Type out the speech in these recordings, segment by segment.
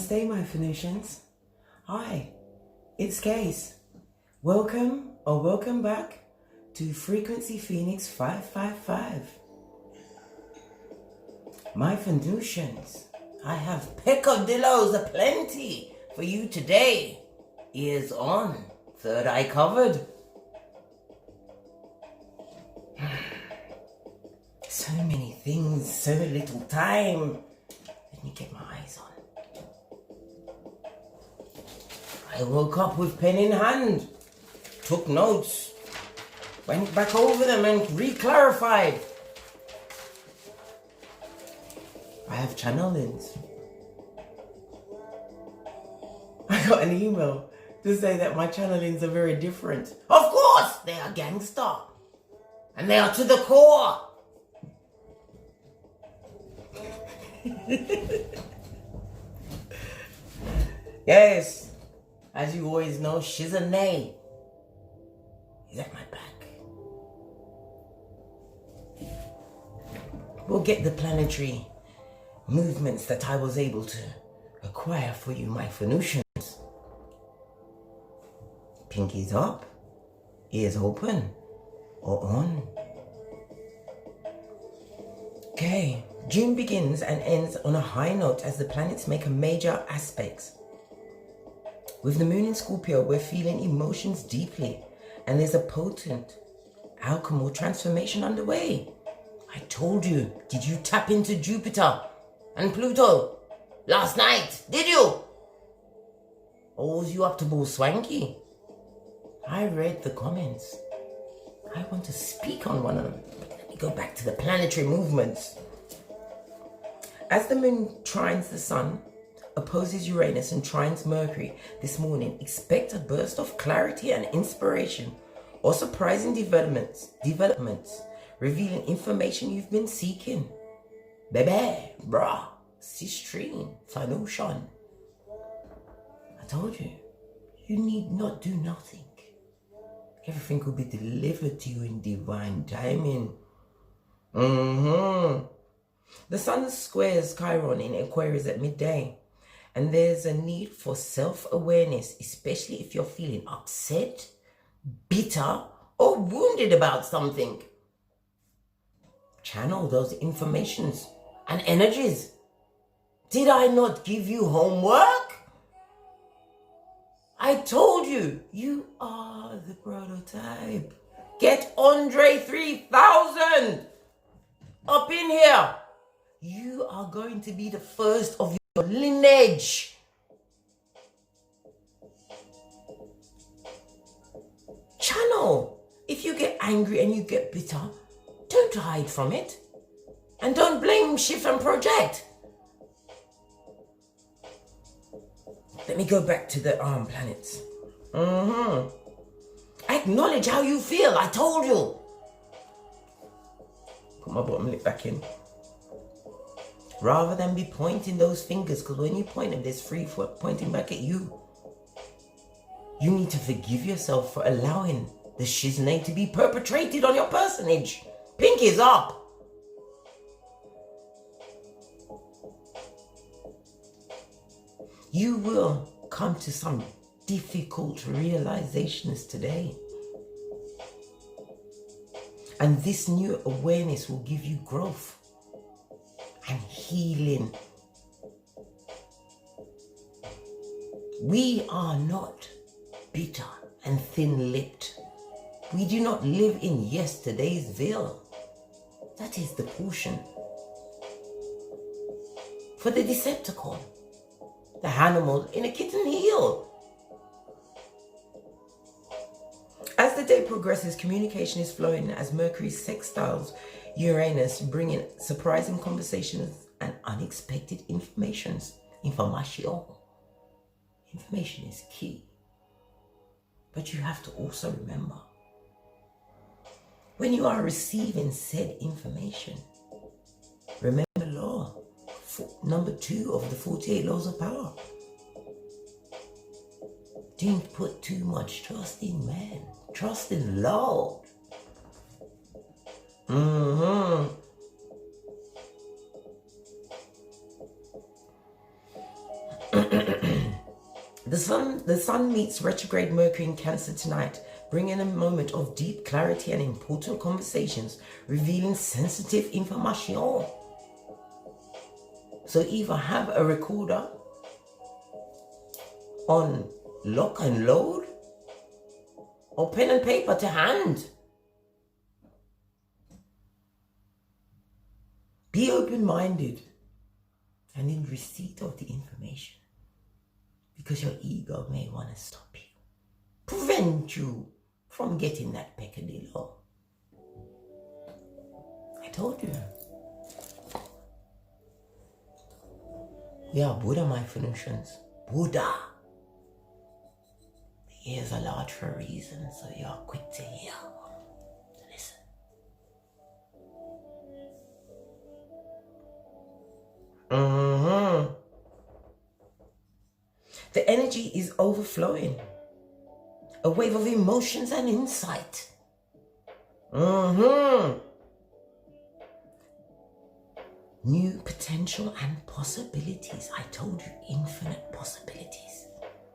Namaste, my Phoenicians. Hi, it's Case. Welcome back to Frequency Phoenix 555. My Phoenicians, I have peccadillos aplenty for you today. Ears on, third eye covered. So many things, so little time. Let me get my eyes on. I woke up with pen in hand, took notes, went back over them and re-clarified. I have channelings. I got an email to say that my channelings are very different. Of course, they are gangster. And they are to the core. Yes, as you always know, Shizane is at my back. We'll get the planetary movements that I was able to acquire for you, my Phoenicians. Pinkies up, ears open, or on. Okay, June begins and ends on a high note as the planets make a major aspects. With the moon in Scorpio, we're feeling emotions deeply, and there's a potent alchemical transformation underway. I told you, did you tap into Jupiter and Pluto last night? Did you? Or was you up to bull swanky? I read the comments. I want to speak on one of them. Let me go back to the planetary movements. As the moon trines the sun, opposes Uranus and trines Mercury this morning, expect a burst of clarity and inspiration or surprising developments revealing information you've been seeking. Bebe, brah, Sistine, Phanoshan. I told you, you need not do nothing. Everything will be delivered to you in divine timing. The sun squares Chiron in Aquarius at midday. And there's a need for self-awareness, especially if you're feeling upset, bitter, or wounded about something. Channel those informations and energies. Did I not give you homework? I told you, you are the prototype. Get Andre 3000 up in here. You are going to be the first of your lineage. Channel. If you get angry and you get bitter, don't hide from it. And don't blame, shift and project. Let me go back to the planets. Acknowledge how you feel. I told you. Put my bottom lip back in. Rather than be pointing those fingers, because when you point them, there's free for pointing back at you. You need to forgive yourself for allowing the shiznay to be perpetrated on your personage. Pinkies up. You will come to some difficult realizations today. And this new awareness will give you growth and healing. We are not bitter and thin-lipped. We do not live in yesterday's veil. That is the portion for the Decepticon, the animal in a kitten heel. As the day progresses, communication is flowing as Mercury sextiles Uranus, bringing surprising conversations and unexpected information. Information is key. But you have to also remember, when you are receiving said information, remember law, number 2 of the 48 laws of power. Don't put too much trust in man. Trust in law. The sun meets retrograde Mercury in Cancer tonight, bringing a moment of deep clarity and important conversations, revealing sensitive information. So either have a recorder on lock and load, or pen and paper to hand. Be open-minded and in receipt of the information, because your ego may want to stop you, prevent you from getting that peccadillo. I told you. We are Buddha, my Phoenicians. Buddha. The ears are large for a reason, so you are quick to hear. Listen. The energy is overflowing. A wave of emotions and insight. New potential and possibilities. I told you, infinite possibilities.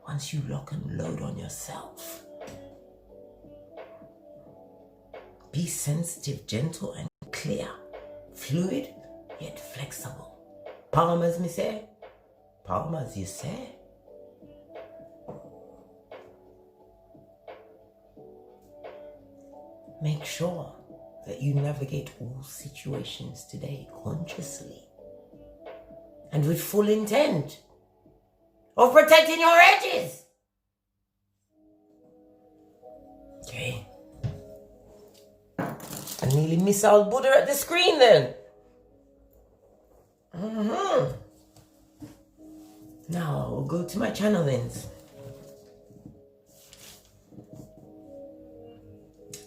Once you lock and load on yourself. Be sensitive, gentle, and clear. Fluid, yet flexible. Palmas, me say. Palmas, you say. Make sure that you navigate all situations today consciously and with full intent of protecting your edges. Okay. I nearly miss out Buddha at the screen then. Now I'll go to my channelings.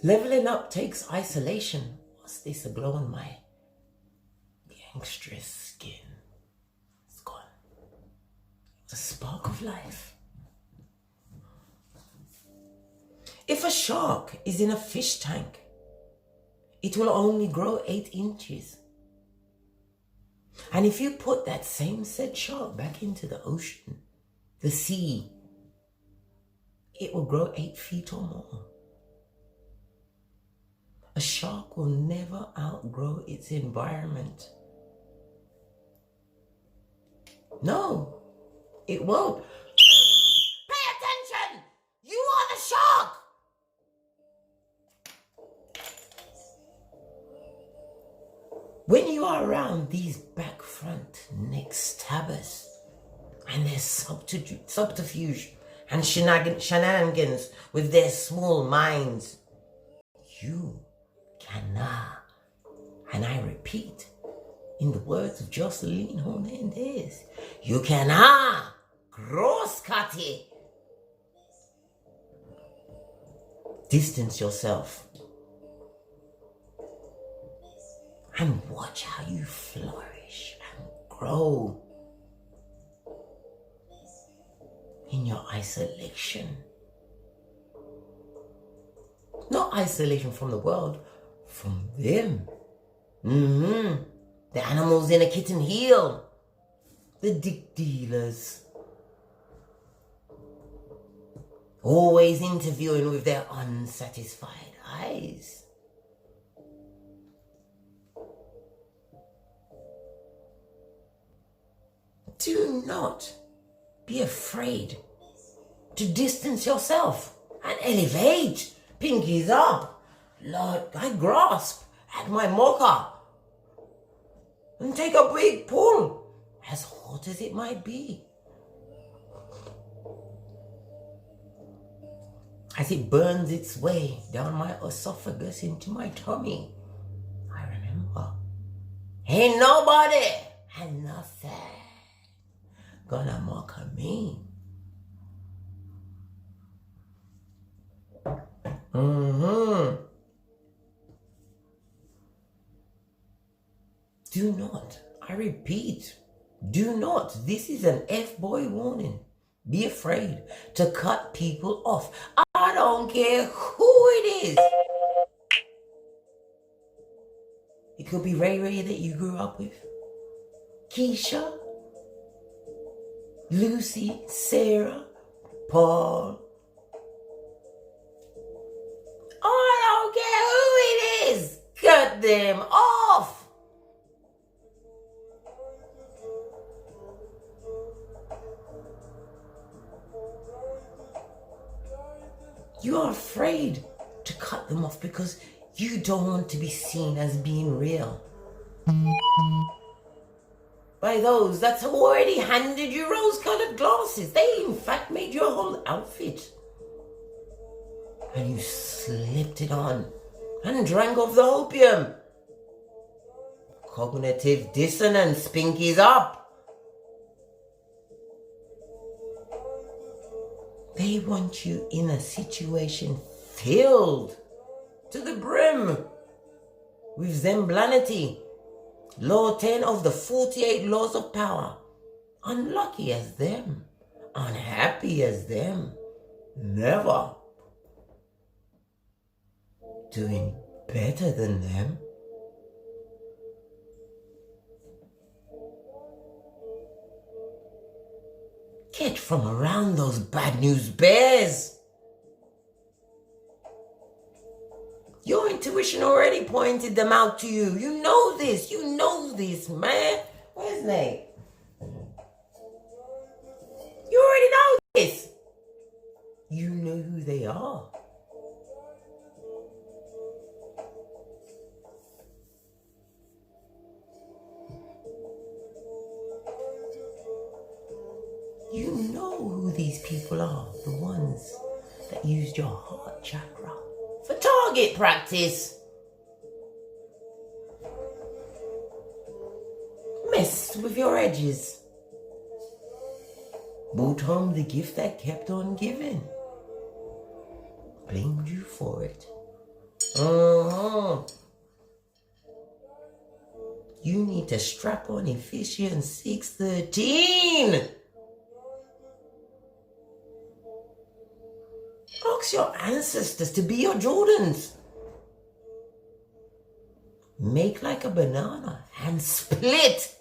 Leveling up takes isolation. What's this? A glow on my gangstrous skin. It's gone. It's a spark of life. If a shark is in a fish tank, it will only grow 8 inches. And if you put that same said shark back into the ocean, the sea, it will grow 8 feet or more. A shark will never outgrow its environment. No, it won't. Pay attention! You are the shark! When you are around these back, front, neck stabbers and their subterfuge and shenanigans with their small minds, you cannot, and I repeat, in the words of Jocelyn Hernandez, you cannot cross-cut it. Distance yourself and watch how you flourish and grow in your isolation. Not isolation from the world, from them. The animals in a kitten heel. The dick dealers. Always interviewing with their unsatisfied eyes. Do not be afraid to distance yourself and elevate. Pinkies up. Lord, I grasp at my mocha and take a big pull, as hot as it might be. As it burns its way down my esophagus into my tummy, I remember, ain't nobody and nothing gonna mock me. Do not, I repeat, do not, this is an F-boy warning. Be afraid to cut people off. I don't care who it is. It could be Ray Ray that you grew up with, Keisha, Lucy, Sarah, Paul. I don't care who it is. Cut them off. You are afraid to cut them off because you don't want to be seen as being real by those that have already handed you rose-colored glasses. They in fact made your whole outfit. And you slipped it on and drank off the opium. Cognitive dissonance, pinkies up. They want you in a situation filled to the brim with zemblanity. Law 10 of the 48 laws of power. Unlucky as them. Unhappy as them. Never. Doing better than them. Get from around those bad news bears. Your intuition already pointed them out to you. You know this, man. Where's Nate? You already know this. You know who they are. You know who these people are, the ones that used your heart chakra for target practice. Messed with your edges. Brought home the gift that kept on giving. Blamed you for it. You need to strap on Ephesians 6:13. Ask your ancestors to be your Jordans. Make like a banana and split.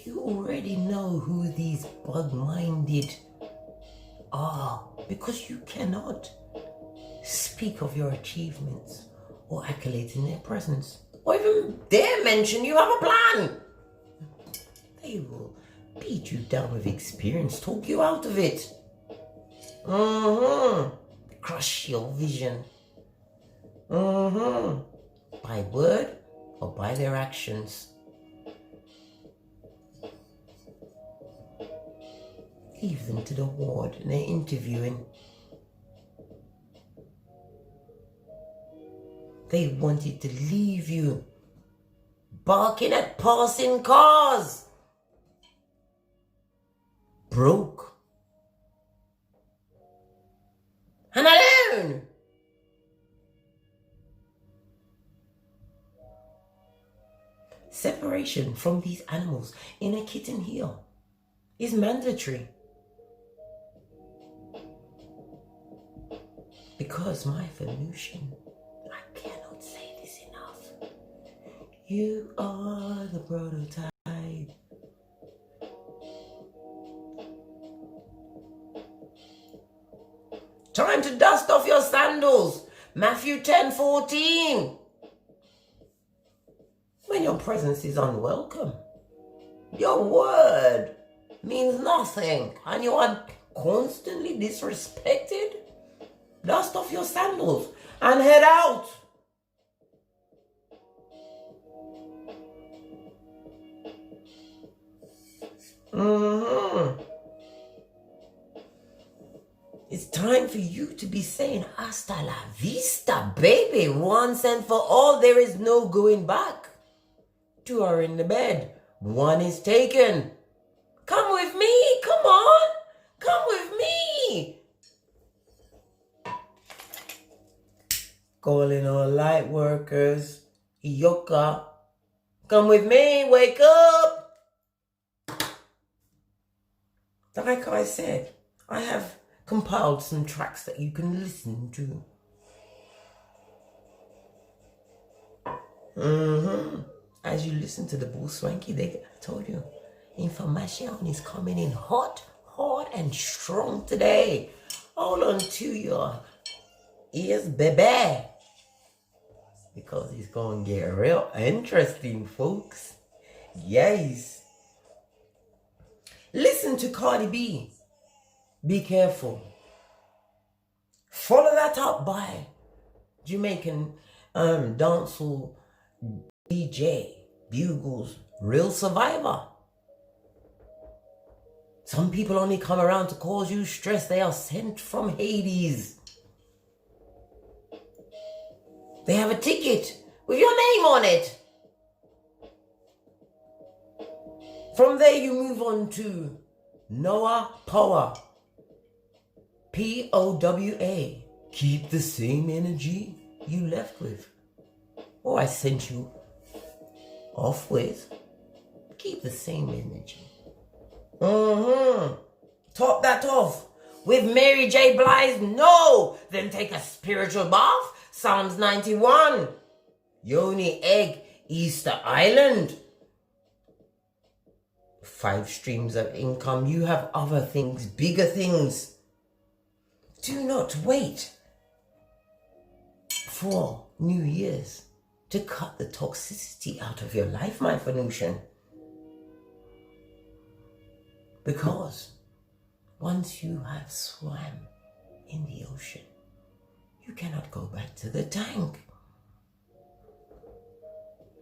You already know who these bug-minded are because you cannot speak of your achievements or accolades in their presence or even dare mention you have a plan. They will beat you down with experience, talk you out of it. Crush your vision. By word or by their actions. Leave them to the ward and they're interviewing. They wanted to leave you barking at passing cars. Broke. And alone. Separation from these animals in a kitten heel is mandatory. Because my Venusian, I cannot say this enough. You are the prototype. Time to dust off your sandals. Matthew 10:14. When your presence is unwelcome, your word means nothing, and you are constantly disrespected. Dust off your sandals and head out. It's time for you to be saying hasta la vista, baby. Once and for all, there is no going back. 2 are in the bed. 1 is taken. Come with me. Come on. Come with me. Calling all light workers Yoka, come with me, wake up. Like I said, I have compiled some tracks that you can listen to. As you listen to the Bull Swanky, I told you, information is coming in hot and strong today. Hold on to your ears, baby, because it's going to get real interesting, folks. Yes. Listen to Cardi B. Be careful. Follow that up by Jamaican dancehall DJ Bugles, Real Survivor. Some people only come around to cause you stress. They are sent from Hades. They have a ticket with your name on it. From there you move on to Noah Power. P-O-W-A. Keep the same energy you left with. Or I sent you off with. Keep the same energy. Top that off with Mary J. Blige. No, then take a spiritual bath. Psalms 91. Yoni Egg, Easter Island. 5 streams of income. You have other things, bigger things. Do not wait for New Year's to cut the toxicity out of your life, my Venusian. Because once you have swam in the ocean, you cannot go back to the tank.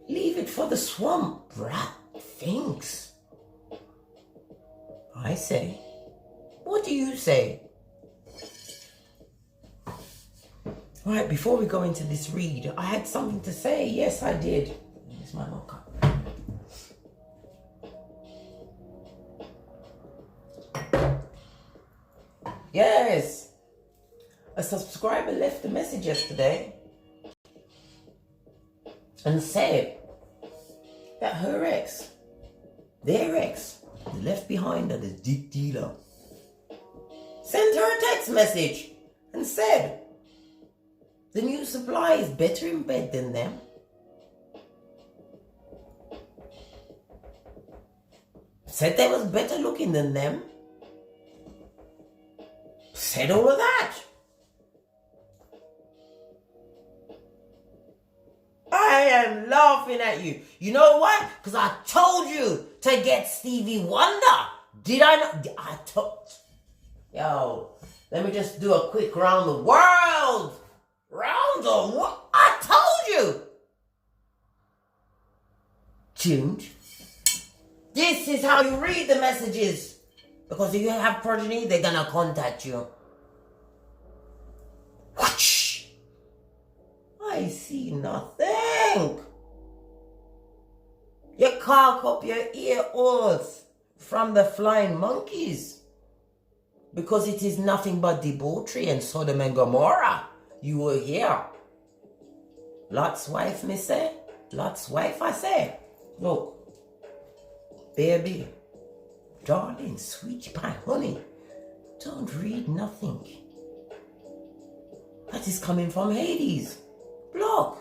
Leave it for the swamp rat thinks. I say, what do you say? Right, before we go into this read, I had something to say. Yes, I did. Here's my mocha. Yes. A subscriber left a message yesterday and said that her ex, their ex, the left behind her, the dick dealer, sent her a text message and said the new supply is better in bed than them. Said they was better looking than them. Said all of that. I am laughing at you. You know what? Because I told you to get Stevie Wonder. Did I not? I told. Yo, let me just do a quick round the world. Round the world. I told you. Tuned. This is how you read the messages. Because if you have progeny, they're gonna contact you. Whoosh! I see nothing. You cock up your ear holes from the flying monkeys. Because it is nothing but debauchery and Sodom and Gomorrah. You were here. Lot's wife, me say. Lot's wife, I say. Look. Baby. Darling, sweet pie, honey. Don't read nothing. That is coming from Hades. Block.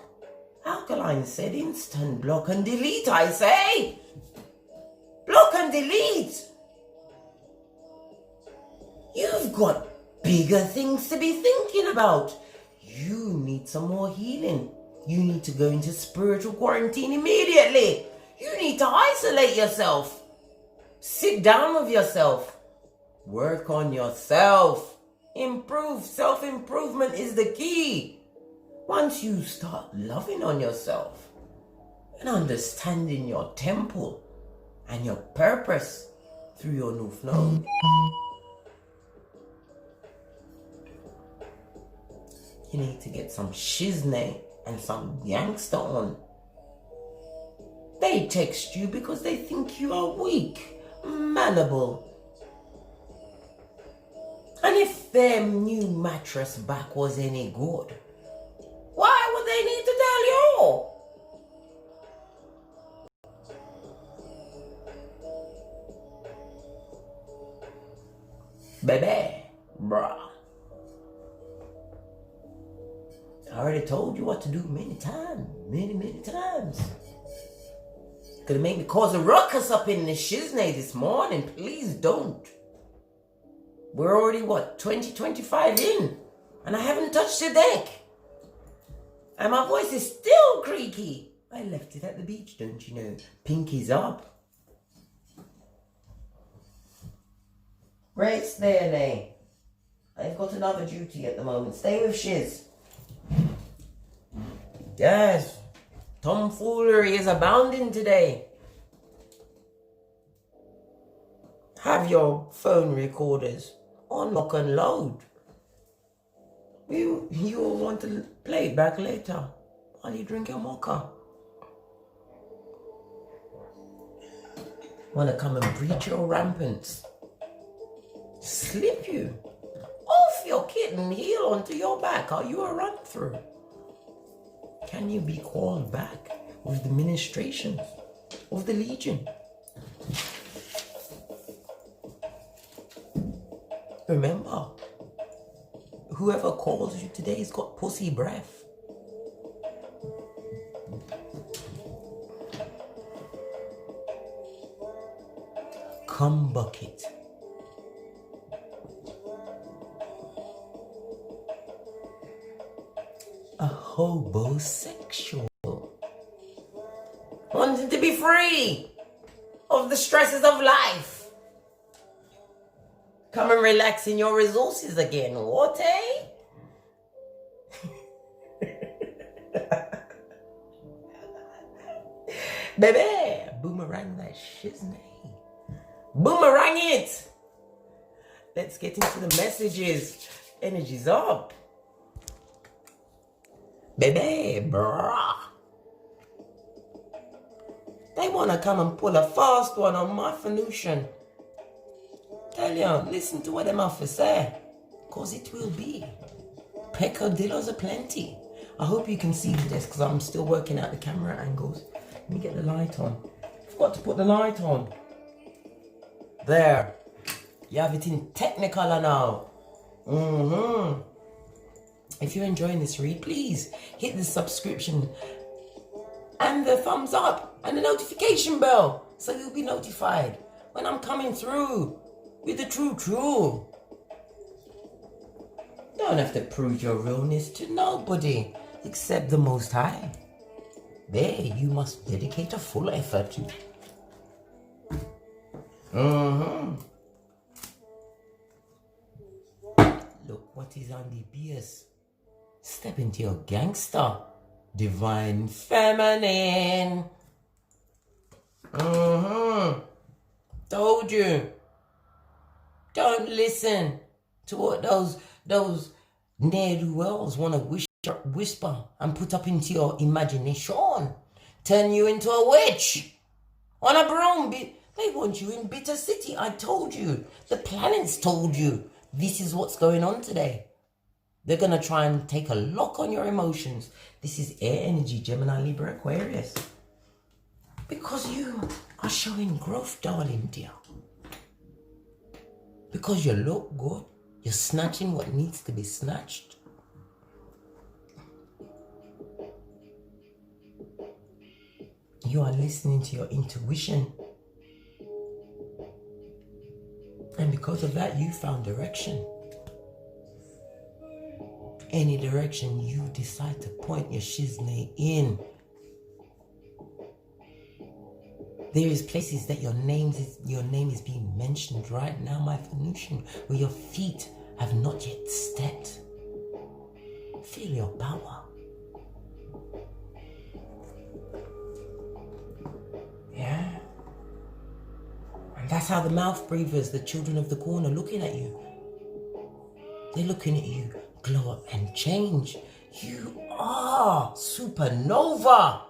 Alkaline said instant block and delete, I say. Block and delete. You've got bigger things to be thinking about. You need some more healing. You need to go into spiritual quarantine immediately. You need to isolate yourself. Sit down with yourself. Work on yourself. Improve. Self-improvement is the key. Once you start loving on yourself and understanding your temple and your purpose through your new flow, you need to get some shiznay and some youngster on. They text you because they think you are weak, malleable. And if their new mattress back was any good, why would they need to tell you? baby, bruh. I already told you what to do many times. Many times. Gonna make me cause a ruckus up in the shiznay this morning. Please don't. We're already, what, 2025 in? And I haven't touched the deck. And my voice is still creaky. I left it at the beach, don't you know? Pinky's up. Rates there, Nay. I've got another duty at the moment. Stay with Shiz. Yes. Tomfoolery is abounding today. Have your phone recorders on lock and load. You will want to play it back later while you drink your mocha. Want to come and breach your rampants. Slip you off your kitten heel onto your back. Are you a run through? Can you be called back with the ministrations of the Legion? Remember, whoever calls you today's got pussy breath. Cum bucket. A hobosexual. Wanting to be free of the stresses of life. Come and relax in your resources again, what, eh? Baby, boomerang that shiznay. Boomerang it! Let's get into the messages. Energy's up. Baby, bruh. They want to come and pull a fast one on my Venusian. Tell you, listen to what them have to say. Because it will be. Peccadillos aplenty. I hope you can see this because I'm still working out the camera angles. Let me get the light on. Forgot to put the light on. There. You have it in Technicolor now. If you're enjoying this read, please hit the subscription and the thumbs up and the notification bell so you'll be notified when I'm coming through with the true. Don't have to prove your realness to nobody except the Most High. There, you must dedicate a full effort to. Look what is on the BS. Step into your gangster. Divine feminine. Told you. Don't listen to what those ne'er-do-wells want to whisper and put up into your imagination. Turn you into a witch. On a broom. They want you in Bitter City. I told you. The planets told you. This is what's going on today. They're going to try and take a lock on your emotions. This is air energy, Gemini, Libra, Aquarius. Because you are showing growth, darling dear. Because you look good. You're snatching what needs to be snatched. You are listening to your intuition. And because of that, you found direction. Any direction you decide to point your shiznay in. There is places that your name is being mentioned right now, my Venusian, where your feet have not yet stepped. Feel your power. Yeah. And that's how the mouth breathers, the children of the corn, are looking at you. They're looking at you. Glow up and change. You are supernova.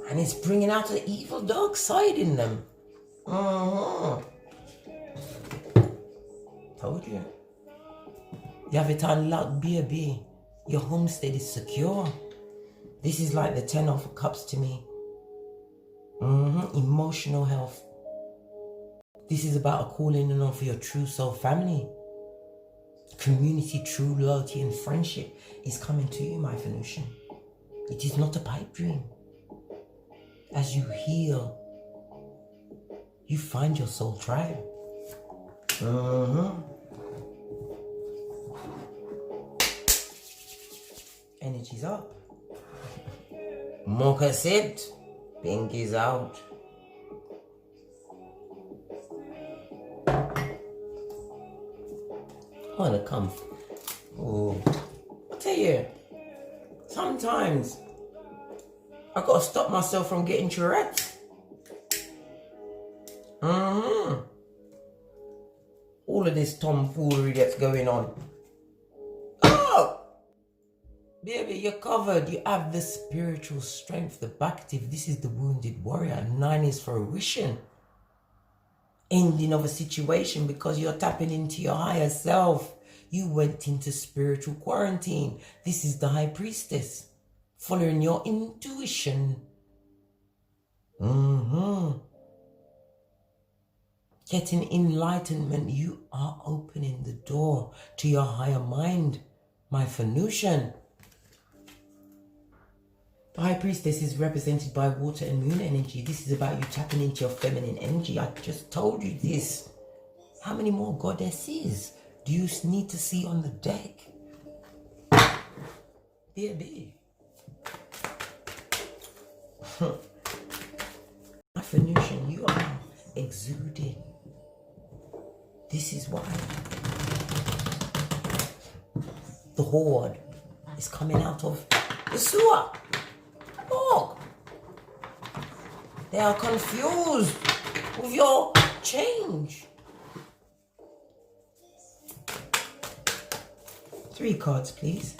And it's bringing out the evil dark side in them. Told you. You have it unlocked, baby. Your homestead is secure. This is like the 10 of cups to me. Emotional health. This is about a calling in on for your true soul family. Community, true loyalty and friendship is coming to you, my Venusian. It is not a pipe dream. As you heal, you find your soul tribe. Energy's up. Mocha said, pink is out. I wanna come. Oh, I tell you, sometimes I gotta stop myself from getting Tourette's. All of this tomfoolery that's going on. Oh, baby, you're covered. You have the spiritual strength, the bactive. This is the wounded warrior. 9 is fruition. Ending of a situation because you're tapping into your higher self. You went into spiritual quarantine. This is the high priestess. Following your intuition. Getting enlightenment. You are opening the door to your higher mind, my Venusian. The high priestess is represented by water and moon energy. This is about you tapping into your feminine energy. I just told you this. How many more goddesses do you need to see on the deck? Baby. My Venusian, you are exuding. This is why the horde is coming out of the sewer. Look, they are confused with your change. 3 cards, please.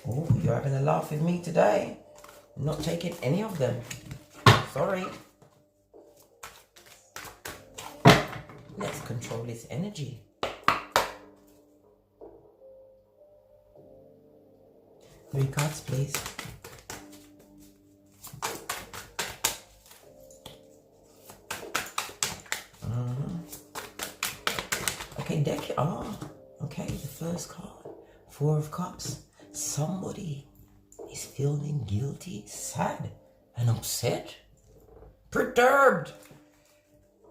Oh, you're having a laugh with me today. I'm not taking any of them. Sorry. Let's control this energy. Three cards, please. Okay, deck. Okay, the first card. 4 of Cups. Somebody is feeling guilty, sad, and upset. Perturbed.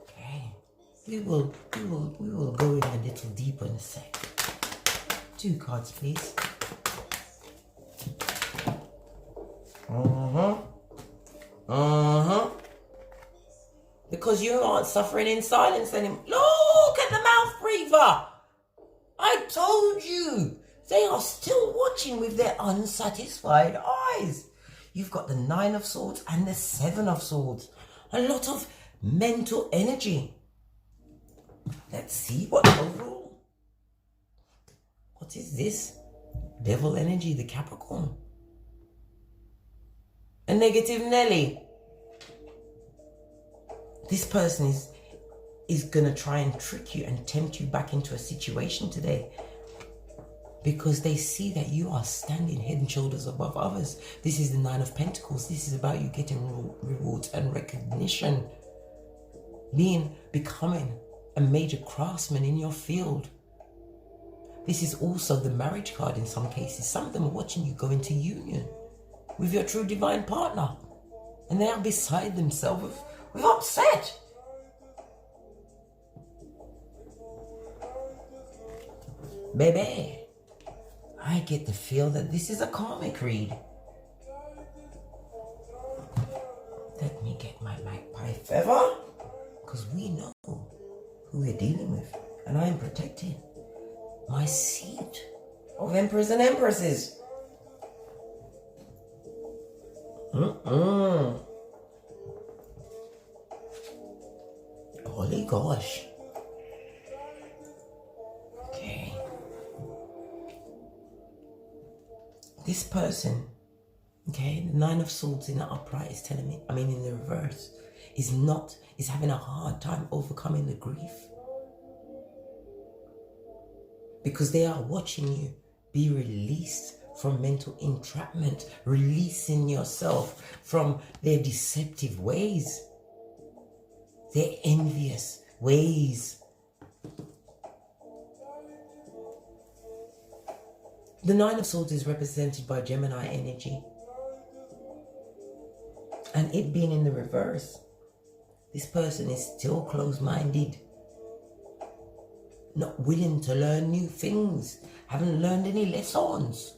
Okay. We will go in a little deeper in a sec. 2 cards, please. Because you aren't suffering in silence anymore. Look at the mouth breather. I told you. They are still watching with their unsatisfied eyes. You've got the 9 of Swords and the 7 of Swords. A lot of mental energy. Let's see what overall. What is this? Devil energy, the Capricorn. A negative Nelly. This person is going to try and trick you and tempt you back into a situation today because they see that you are standing head and shoulders above others. This is the 9 of Pentacles. This is about you getting rewards and recognition. Becoming a major craftsman in your field. This is also the marriage card in some cases. Some of them are watching you go into union with your true divine partner. And they are beside themselves with upset. Baby, I get the feel that this is a karmic read. Let me get my magpie feather, because we know who we're dealing with. And I am protecting my seat of emperors and empresses. Holy gosh. Okay. This person, okay, the 9 of Swords in the upright is telling me, in the reverse, is having a hard time overcoming the grief. Because they are watching you be released from mental entrapment, releasing yourself from their deceptive ways, their envious ways. The Nine of Swords is represented by Gemini energy. And it being in the reverse, this person is still closed-minded, not willing to learn new things, haven't learned any lessons.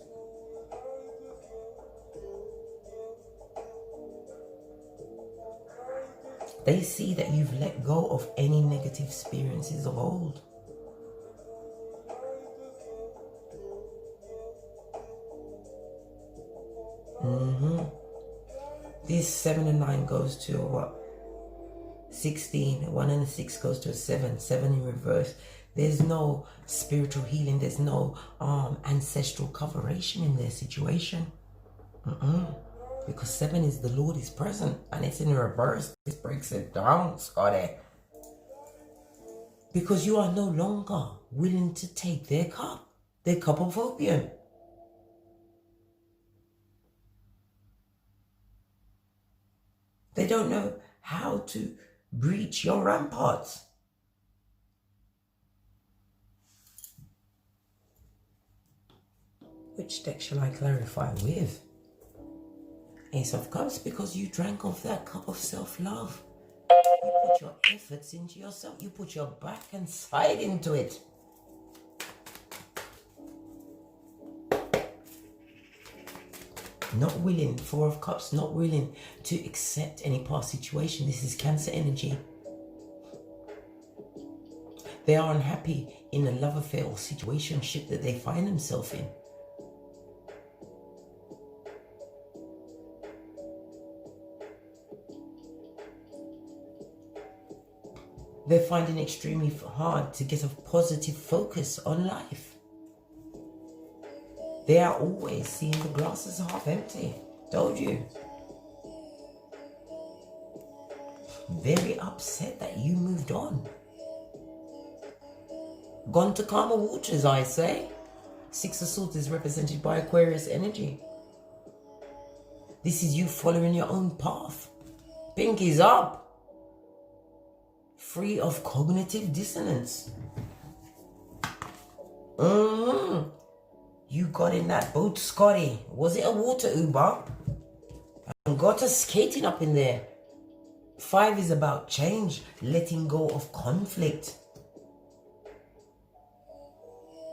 They see that you've let go of any negative experiences of old. This 7 and 9 goes to what? 16. 1 and a 6 goes to a 7. 7 in reverse. There's no spiritual healing. There's no ancestral coveration in their situation. Because 7 is the Lord is present and it's in reverse. This breaks it down, Scotty. Because you are no longer willing to take their cup of opium. They don't know how to breach your ramparts. Which deck shall I clarify with? Ace of Cups, because you drank off that cup of self-love. You put your efforts into yourself. You put your back and side into it. Not willing, 4 of Cups, not willing to accept any past situation. This is Cancer energy. They are unhappy in a love affair or situationship that they find themselves in. They're finding it extremely hard to get a positive focus on life. They are always seeing the glass as half empty. Told you. Very upset that you moved on. Gone to calmer waters, I say. 6 of Swords is represented by Aquarius energy. This is you following your own path. Pinkies up. Free of cognitive dissonance. You got in that boat, Scotty. Was it a water Uber? And got us skating up in there. 5 is about change, letting go of conflict.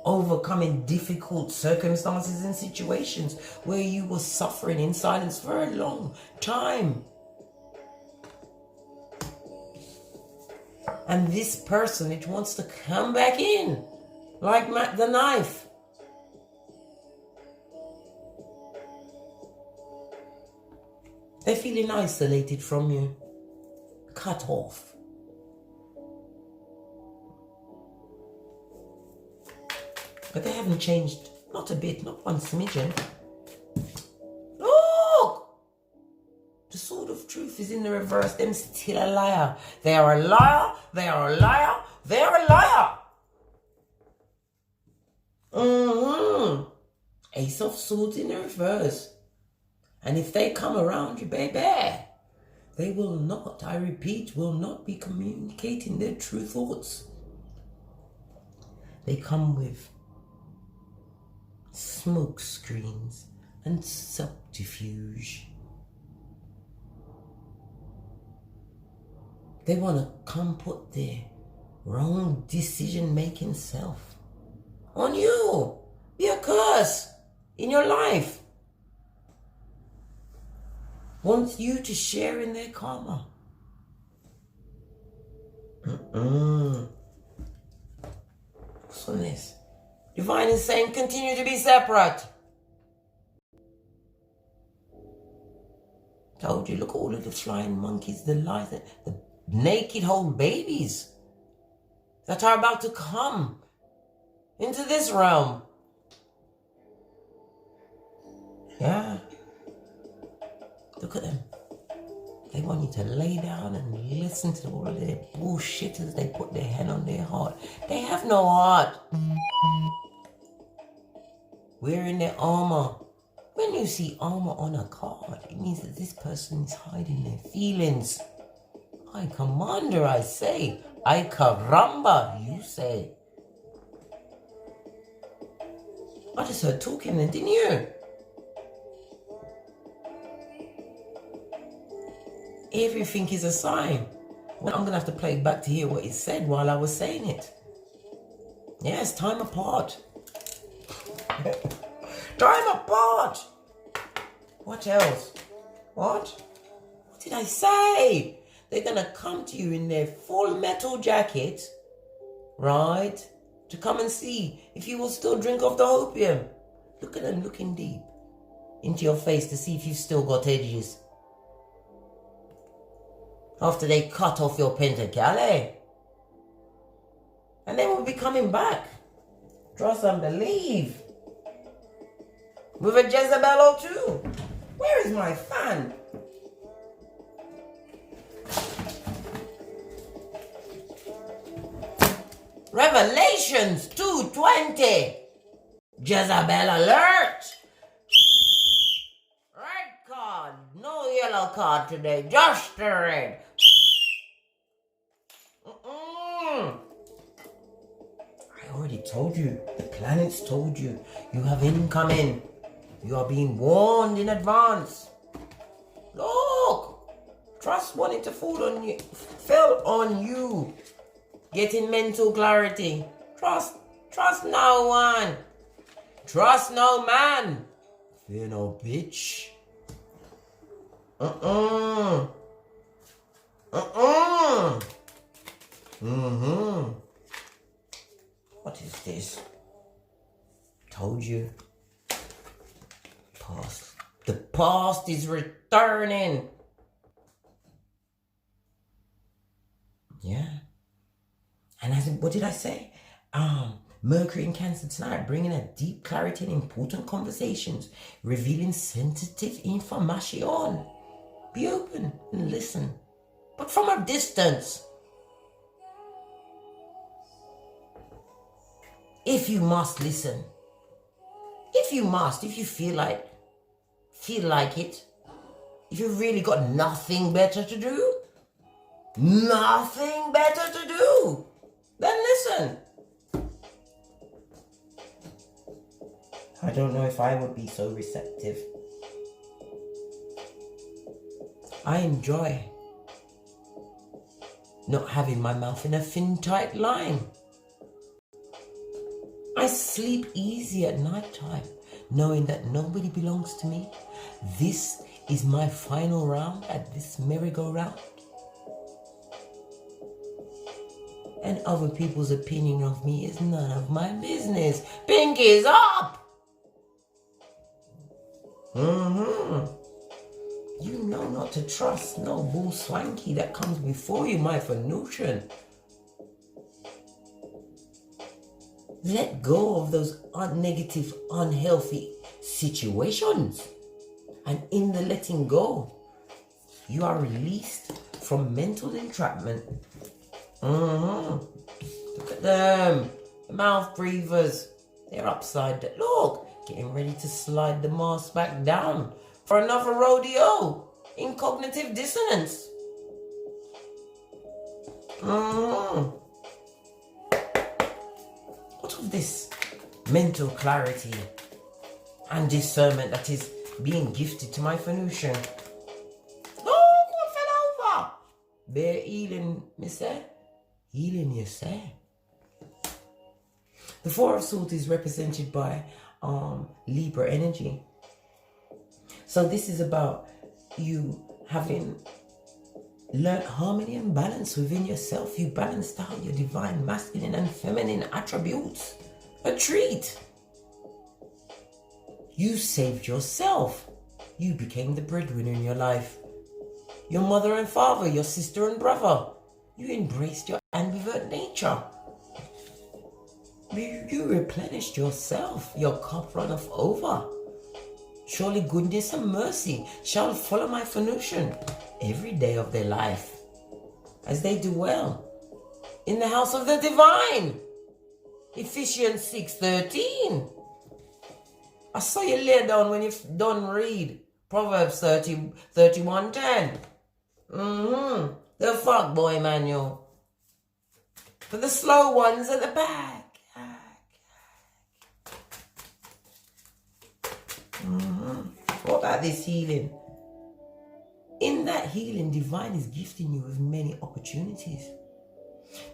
Overcoming difficult circumstances and situations where you were suffering in silence for a long time. And this person, it wants to come back in, like Matt the Knife. They're feeling isolated from you, cut off. But they haven't changed, not a bit, not one smidgen. Look! The sword of truth is in the reverse. Them still a liar. They are a liar. They are a liar. They are a liar. Ace of Swords in the reverse. And if they come around you, baby, they will not, I repeat, will not be communicating their true thoughts. They come with smoke screens and subterfuge. They want to come put their wrong decision-making self on you. Be a curse in your life. Wants you to share in their karma. What's on this? Divine is saying continue to be separate. Told you, look at all of the flying monkeys, the lies, the naked whole babies that are about to come into this realm. Yeah. Look at them. They want you to lay down and listen to all of their bullshit as they put their hand on their heart. They have no heart. Wearing their armor. when you see armor on a card, it means that this person is hiding their feelings. Ay, commander, I say. Ay, caramba, you say. I just heard talking then, didn't you? Everything is a sign. Well, I'm going to have to play it back to hear what it said while I was saying it. Yes, time apart. Time apart. What else? What did I say? They're going to come to you in their full metal jacket, right? To come and see if you will still drink off the opium. Look at them looking deep into your face to see if you've still got edges. After they cut off your pentacale. And then we'll be coming back. Trust and believe. With a Jezebel or two. Where is my fan? Revelations 2:20. Jezebel alert. Red card. No yellow card today. Just the red. I already told you. The planets told you. You have incoming. You are being warned in advance. Look. Trust wanting to fall on you. Fell on you. Getting mental clarity. Trust no one. Trust no man. Fear no bitch. What is this? Told you. Past. The past is returning. Yeah. And what did I say? Mercury in Cancer tonight, bringing a deep clarity in important conversations, revealing sensitive information. Be open and listen, but from a distance. If you must listen, if you feel like it, if you've really got nothing better to do, then listen. I don't know if I would be so receptive. I enjoy not having my mouth in a thin, tight line. I sleep easy at night time, knowing that nobody belongs to me. This is my final round at this merry-go-round. And other people's opinion of me is none of my business. Pinkies up! You know not to trust no bull swanky that comes before you, my Venusian. Let go of those negative, unhealthy situations. And in the letting go, you are released from mental entrapment. Look at them. The mouth breathers. They're upside down. Look. Getting ready to slide the mask back down for another rodeo in cognitive dissonance. What of this mental clarity and discernment that is being gifted to my Venusian? Oh, what fell over? Bear healing, me say. Healing, you say. The Four of Swords is represented by Libra energy. So this is about you having learned harmony and balance within yourself. You balanced out your divine masculine and feminine attributes. A treat. You saved yourself. You became the breadwinner in your life. Your mother and father, your sister and brother. You embraced your ambivert nature. You replenished yourself. Your cup runneth over. Surely goodness and mercy shall follow my Venusian every day of their life, as they do well in the house of the divine. Ephesians 6:13. I saw you lay down when you done read Proverbs 31:10. The fuck boy manual. For the slow ones at the back. What about this healing? In that healing, divine is gifting you with many opportunities.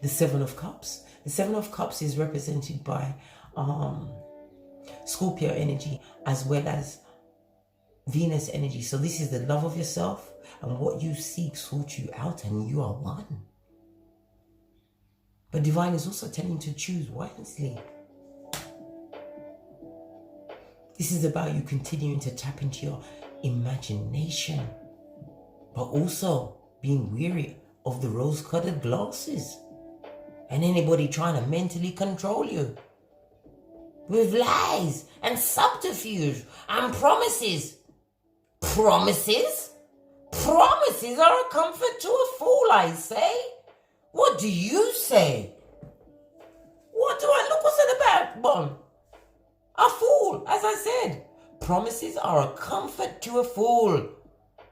The Seven of Cups. The Seven of Cups is represented by Scorpio energy as well as Venus energy. So this is the love of yourself, and what you seek sorts you out, and you are one. But divine is also telling you to choose wisely. This is about you continuing to tap into your imagination, but also being weary of the rose-colored glasses and anybody trying to mentally control you with lies and subterfuge and promises. Promises? Promises are a comfort to a fool, I say. What do you say? What do I look? What's in the backbone? A fool, as I said. Promises are a comfort to a fool.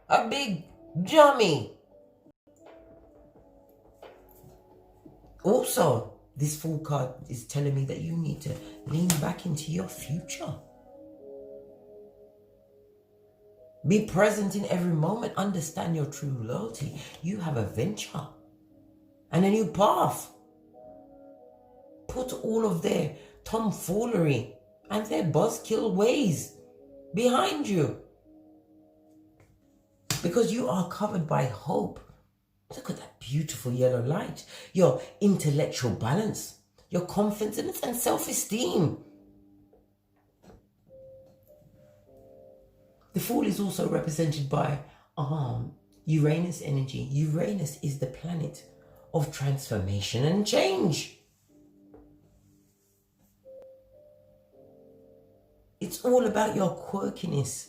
A big dummy. Also, this Fool card is telling me that you need to lean back into your future. Be present in every moment. Understand your true loyalty. You have a venture and a new path. Put all of their tomfoolery and their buzzkill ways behind you, because you are covered by hope. Look at that beautiful yellow light. Your intellectual balance, your confidence and self-esteem. The Fool is also represented by Uranus energy. Uranus is the planet of transformation and change. It's all about your quirkiness.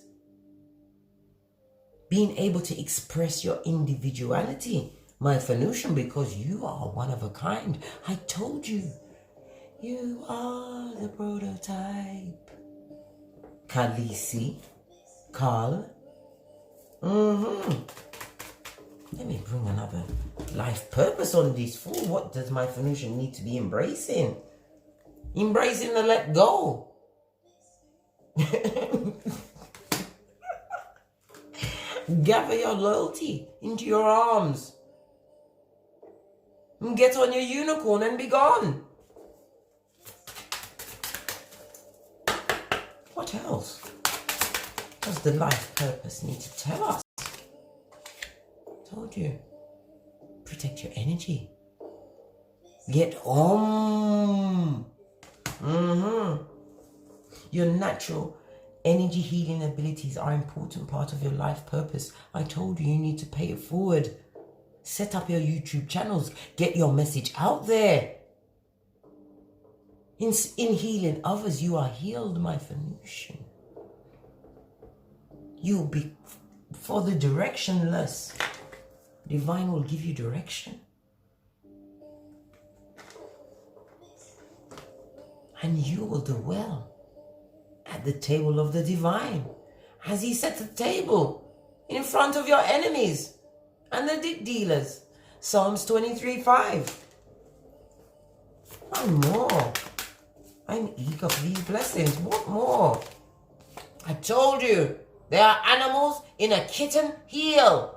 Being able to express your individuality, my Venusian, because you are one of a kind. I told you, you are the prototype. Khaleesi, Carl. Let me bring another life purpose on this Fool. What does my Venusian need to be embracing? Embracing the let go. Gather your loyalty into your arms. And get on your unicorn and be gone. What else does the life purpose need to tell us? Told you. Protect your energy. Get on. Your natural energy healing abilities are an important part of your life purpose. I told you need to pay it forward. Set up your YouTube channels. Get your message out there. In healing others, you are healed, my Venusian. You'll be for the directionless. Divine will give you direction. And you will do well at the table of the divine, as he set the table in front of your enemies and the dick dealers. Psalms 23:5. One more. I'm eager for these blessings. What more? I told you, there are animals in a kitten heel.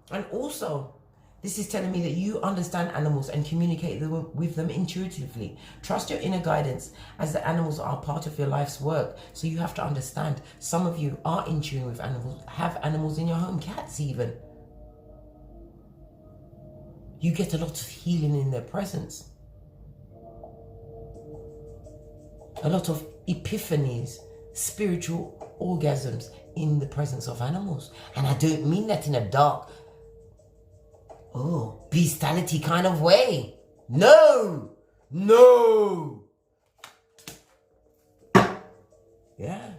And also, this is telling me that you understand animals and communicate with them intuitively. Trust your inner guidance, as the animals are part of your life's work. So you have to understand, some of you are in tune with animals, have animals in your home, cats even. You get a lot of healing in their presence. A lot of epiphanies, spiritual orgasms in the presence of animals. And I don't mean that in a dark, bestiality kind of way. No. Yeah.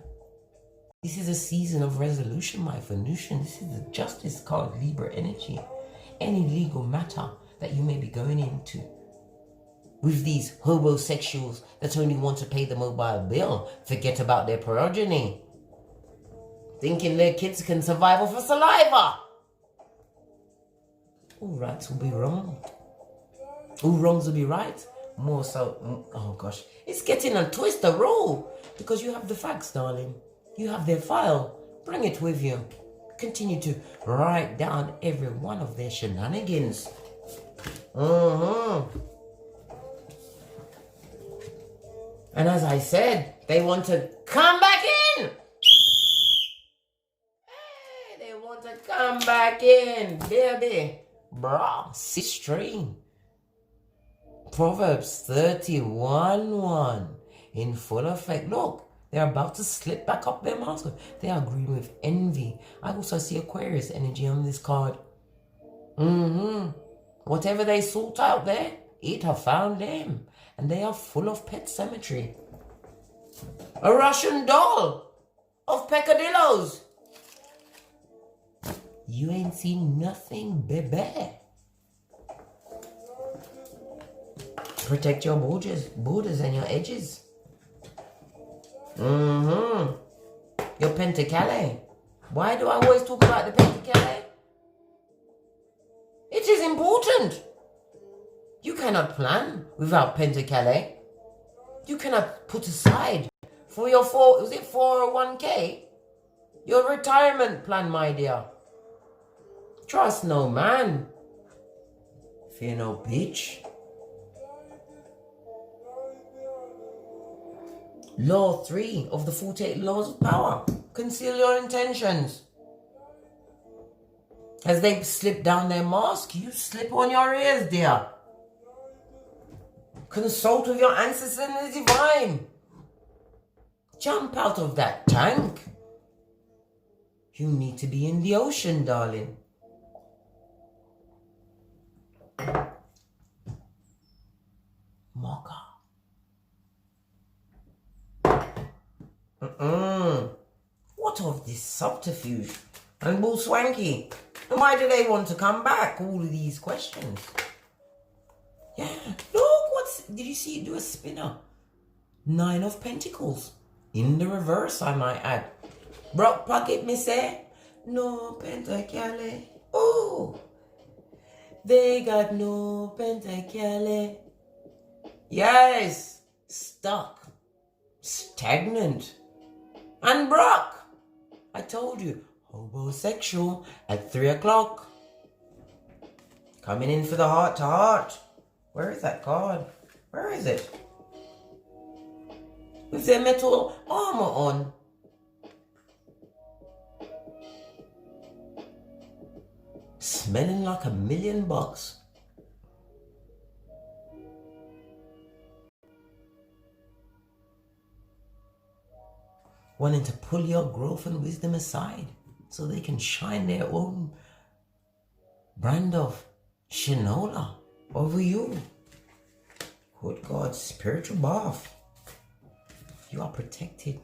This is a season of resolution, my Venusian. This is the Justice card, Libra energy. Any legal matter that you may be going into with these homosexuals that only want to pay the mobile bill, forget about their progeny, thinking their kids can survive off of saliva. All rights will be wrong. All wrongs will be right. More so, oh gosh, it's getting a twist, a roll, because you have the facts, darling. You have their file. Bring it with you. Continue to write down every one of their shenanigans. And as I said, they want to come back in. Hey, they want to come back in, baby. Bruh, stream. Proverbs 31:1 in full effect. Look, they're about to slip back up their mask. They are green with envy. I also see Aquarius energy on this card. Whatever they sort out there, it have found them. And they are full of pet cemetery. A Russian doll of peccadillos. You ain't seen nothing, baby. Protect your borders and your edges. Your pentacale. Why do I always talk about the pentacale? It is important. You cannot plan without pentacale. You cannot put aside for your 401k? Your retirement plan, my dear. Trust no man. Fear no bitch. Law 3 of the 48 laws of power. Conceal your intentions. As they slip down their mask, you slip on your ears, dear. Consult with your ancestors and the divine. Jump out of that tank. You need to be in the ocean, darling. Mocha. What of this subterfuge and bull swanky? And why do they want to come back? All of these questions. Yeah, look, did you see it do a spinner? 9 of Pentacles. In the reverse, I might add. Brock pocket, me say. No pentacale. Oh, they got no pentacale. Yes, stuck, stagnant. And Brock, I told you, homosexual at 3 o'clock. Coming in for the heart to heart. Where is that card? Where is it? With their metal armor on. Smelling like $1,000,000. Wanting to pull your growth and wisdom aside so they can shine their own brand of Shinola over you. Good God, spiritual bath. You are protected.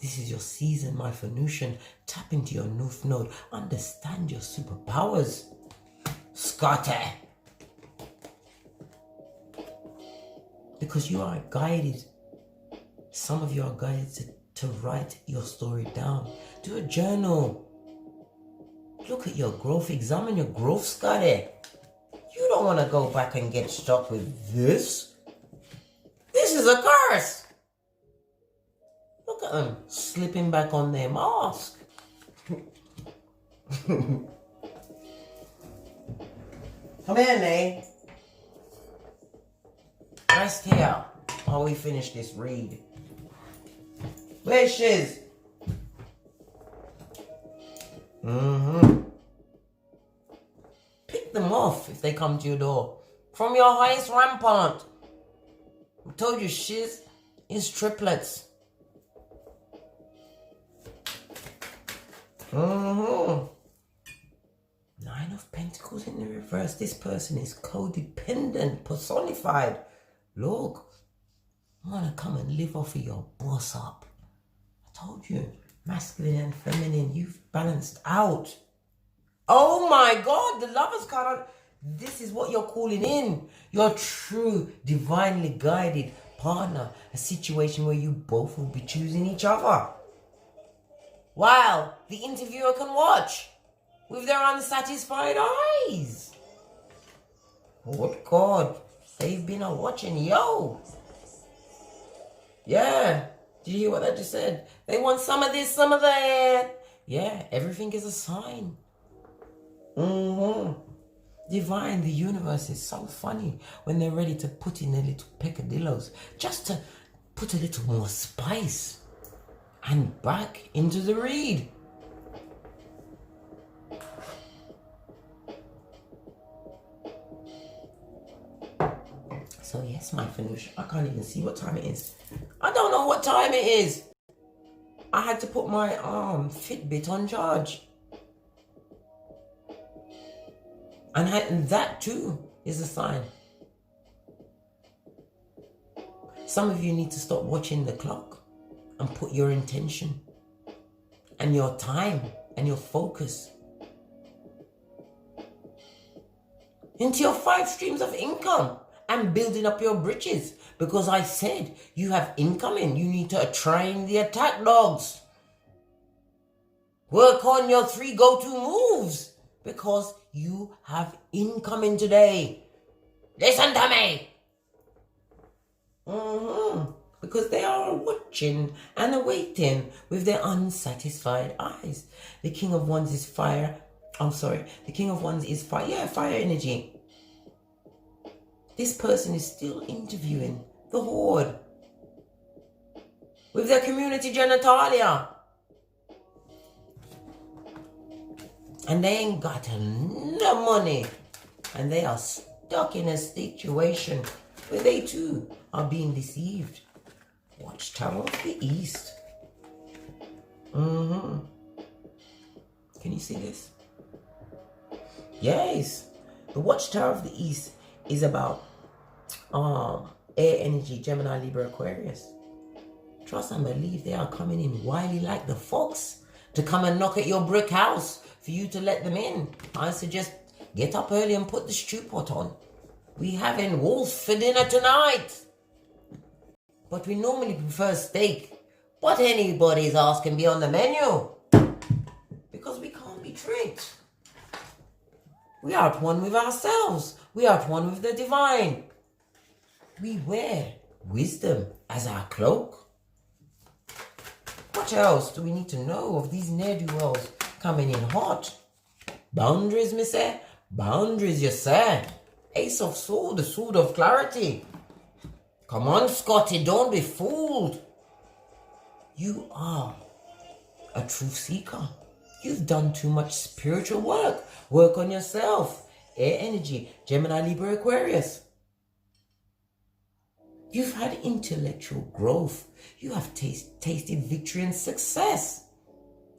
This is your season, my Venusian. Tap into your North Node. Understand your superpowers. Scotty. Because you are guided. Some of you are guided to write your story down. Do a journal. Look at your growth. Examine your growth, Scotty. You don't want to go back and get stuck with this. This is a curse. Look at them slipping back on their mask. Come here, Nay. Rest here while we finish this read. Where's Shiz? Pick them off if they come to your door. From your highest rampart. I told you Shiz is triplets. 9 of Pentacles in the reverse. This person is codependent, personified. Look, I want to come and live off of your boss up. I told you, masculine and feminine, you've balanced out. Oh my God, the Lovers card. This is what you're calling in. Your true, divinely guided partner. A situation where you both will be choosing each other. While the interviewer can watch with their unsatisfied eyes. Oh God, they've been watching, yo. Yeah, did you hear what I just said? They want some of this, some of that. Yeah, everything is a sign. Divine, the universe is so funny when they're ready to put in a little peccadillos, just to put a little more spice. And back into the read. So yes, my Fanush, I can't even see what time it is. I don't know what time it is. I had to put my Fitbit on charge. And that too is a sign. Some of you need to stop watching the clock and put your intention and your time and your focus into your 5 streams of income and building up your bridges. Because I said you have income in. You need to train the attack dogs. Work on your 3 go-to moves because you have income in today. Listen to me. Because they are watching and awaiting with their unsatisfied eyes. The King of Wands is fire. The King of Wands is fire. Yeah, fire energy. This person is still interviewing the horde with their community genitalia. And they ain't got no money. And they are stuck in a situation where they too are being deceived. Watchtower of the East. Can you see this? Yes. The Watchtower of the East is about air energy, Gemini, Libra, Aquarius. Trust and believe they are coming in wily like the fox to come and knock at your brick house for you to let them in. I suggest get up early and put the stew pot on. We having wolf for dinner tonight. But we normally prefer steak. But anybody's ask can be on the menu. Because we can't be tricked. We are at one with ourselves. We are at one with the divine. We wear wisdom as our cloak. What else do we need to know of these ne'er-do-wells coming in hot? Boundaries, me say. Boundaries, you say. Ace of Sword, the sword of clarity. Come on, Scotty, don't be fooled. You are a truth seeker. You've done too much spiritual work. Work on yourself. Air energy, Gemini, Libra, Aquarius. You've had intellectual growth. You have tasted victory and success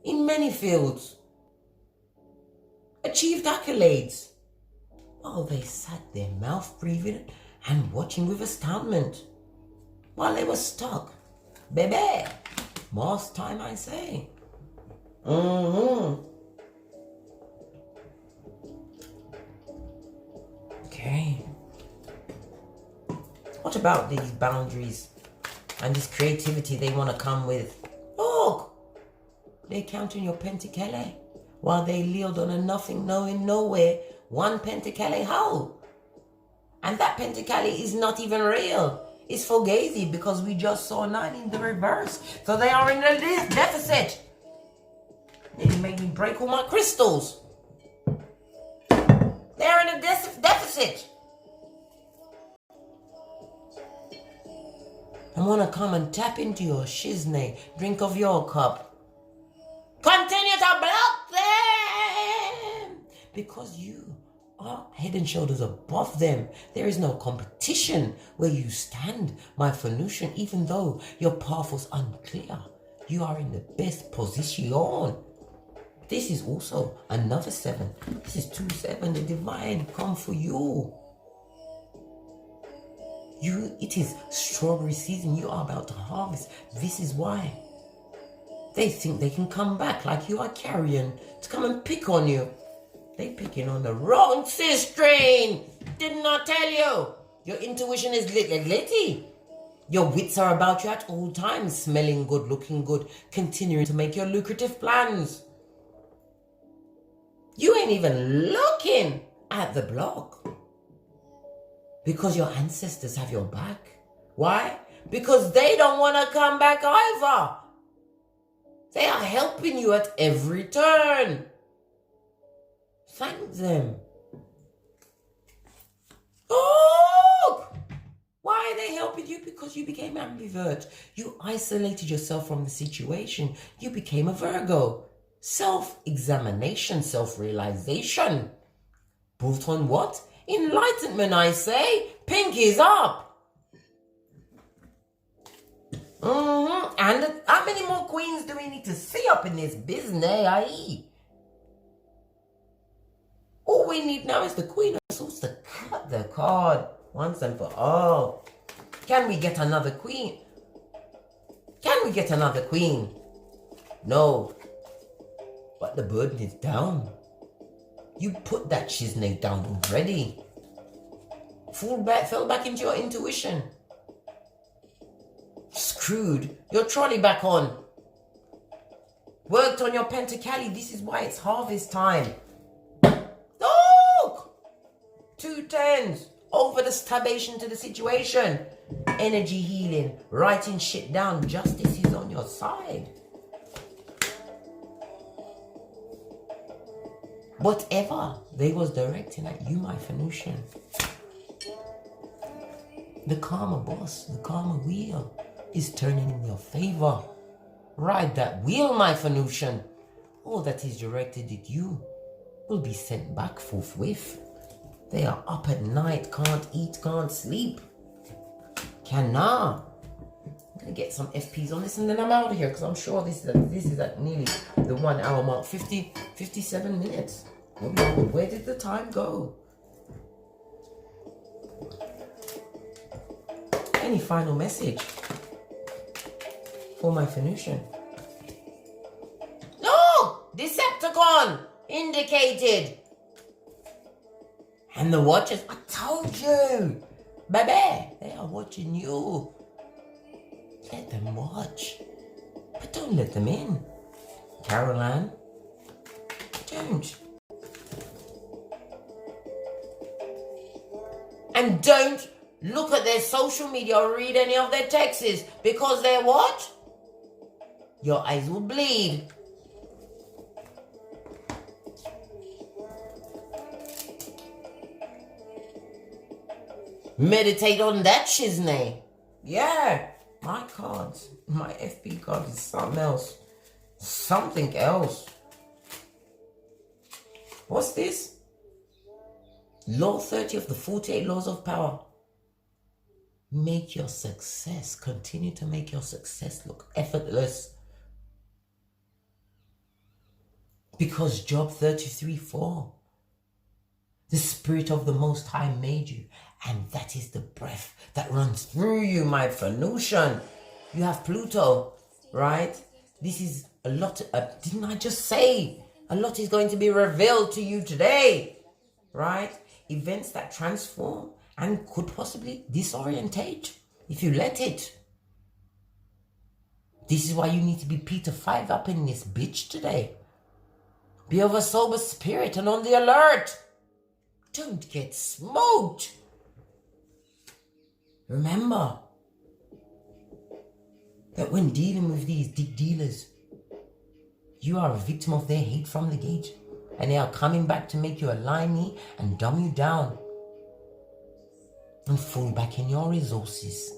in many fields. Achieved accolades. While they sat there mouth breathing and watching with astoundment. While they were stuck. Baby. Most time I say. Okay. What about these boundaries and this creativity they want to come with? Look, they're counting your penticale while they leeled on a nothing, knowing nowhere, one penticale hole. And that penticale is not even real. It's fugazi because we just saw 9 in the reverse. So they are in a deficit. It made me break all my crystals. They're in a deficit. I want to come and tap into your shiznay, drink of your cup. Continue to block them. Because you are head and shoulders above them. There is no competition where you stand, my Phoenician. Even though your path was unclear, you are in the best position. This is also another 7. This is 2-7. The divine come for you. It is strawberry season. You are about to harvest. This is why they think they can come back like you are carrion to come and pick on you. They picking on the wrong cis train. Didn't I tell you? Your intuition is litty. Your wits are about you at all times, smelling good, looking good, continuing to make your lucrative plans. You ain't even looking at the block because your ancestors have your back. Why? Because they don't want to come back either. They are helping you at every turn. Thank them. Oh! Why are they helping you? Because you became ambivert. You isolated yourself from the situation. You became a Virgo. Self-examination, self-realization. Built on what? Enlightenment, I say. Pinkies up. And how many more queens do we need to see up in this business, aye? All we need now is the Queen of Swords to cut the card once and for all. Can we get another queen? Can we get another queen? No. But the burden is down. You put that shiznay down already. Fell back into your intuition. Screwed. Your trolley back on. Worked on your Pentacali. This is why it's harvest time. Look! 2 tens. Over the stabation to the situation. Energy healing. Writing shit down. Justice is on your side. Whatever they was directing at you, my Venusian. The karma boss, the karma wheel is turning in your favor. Ride that wheel, my Venusian. All that is directed at you will be sent back forthwith. They are up at night, can't eat, can't sleep. Cannot. I'm gonna get some FPs on this and then I'm out of here because I'm sure this is at nearly the 1 hour mark. 57 minutes. Where did the time go? Any final message for my Venusian? No! Decepticon indicated. And the watchers, I told you, baby, they are watching you. Let them watch, but don't let them in. Caroline, don't. And don't look at their social media or read any of their texts because they're what? Your eyes will bleed. Meditate on that shiznay. Yeah, my cards, my FP card is something else. Something else. What's this? Law 30 of the 48 laws of power. Make your success, continue to make your success look effortless. Because job 33:4, the Spirit of the Most High made you, and that is the breath that runs through you, my Venusian. You have Pluto, right? This is a lot, didn't I just say? A lot is going to be revealed to you today, right? Events that transform and could possibly disorientate if you let it. This is why you need to be Peter 5 up in this bitch today. Be of a sober spirit and on the alert. Don't get smoked. Remember that when dealing with these dick dealers, you are a victim of their hate from the gate. And they are coming back to make you a limey and dumb you down. And fall back in your resources.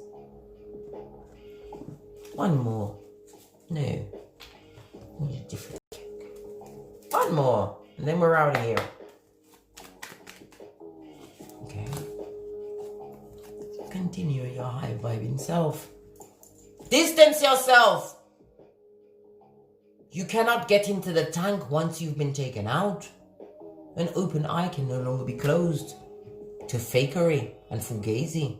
One more. No. Different. One more. And then we're out of here. Okay. Continue your high vibing self. Distance yourself. You cannot get into the tank once you've been taken out. An open eye can no longer be closed to fakery and fugazi.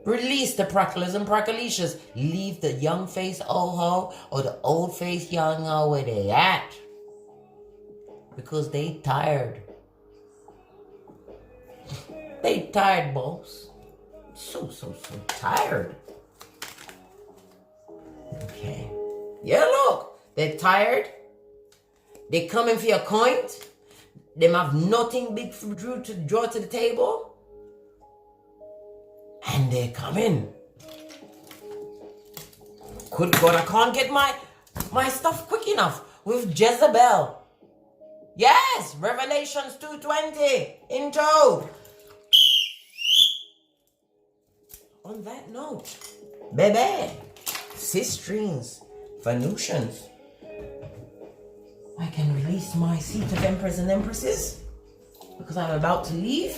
Release the pracklers and prackalicious. Leave the young face old ho or the old face young ho where they at. because they tired. They tired, boss. So tired. Okay. Yeah, look. They're tired. They coming for your coins. They have nothing big for Drew to draw to the table. And they're coming. Good God, I can't get my stuff quick enough with Jezebel. Yes, Revelations 2:20. Intro. On that note, baby, sistrings, Venusians, I can release my seat of emperors and empresses because I'm about to leave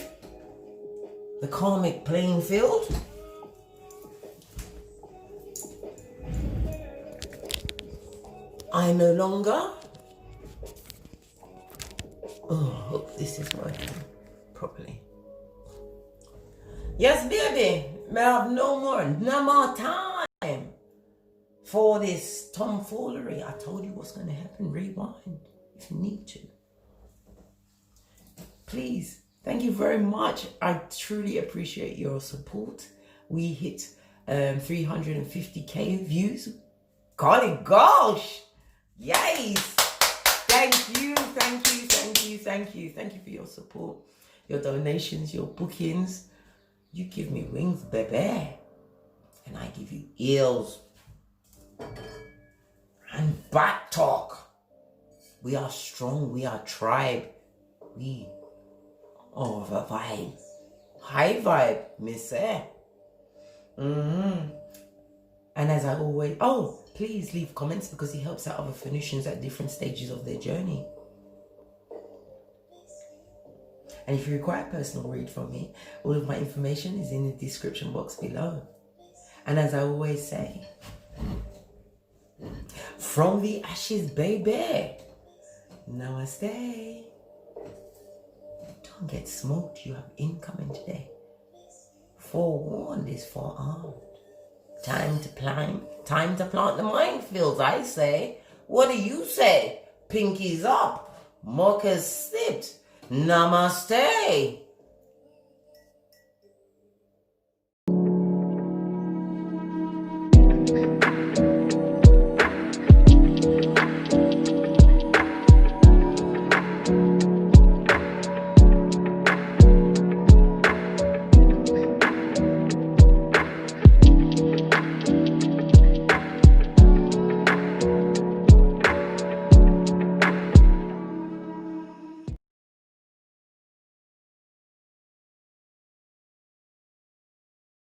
the karmic playing field. I no longer. Oh, I hope this is working properly. Yes, baby, may I have no more time for this tomfoolery. I told you what's going to happen. Rewind if you need to. Please, thank you very much. I truly appreciate your support. We hit 350k views. Golly gosh. Yes. Thank you for your support, your donations, your bookings. You give me wings, baby, and I give you ears and back talk. We are strong. We are tribe. We are the vibe. High vibe, miss. And as I always, please leave comments because it helps out other Phoenicians at different stages of their journey. And if you require a personal read from me, all of my information is in the description box below. And as I always say, from the ashes, baby, namaste. Don't get smoked, you have incoming today. Forewarned is forearmed. Time to plant the minefields, I say. What do you say? Pinkies up, mochas slipped. Namaste.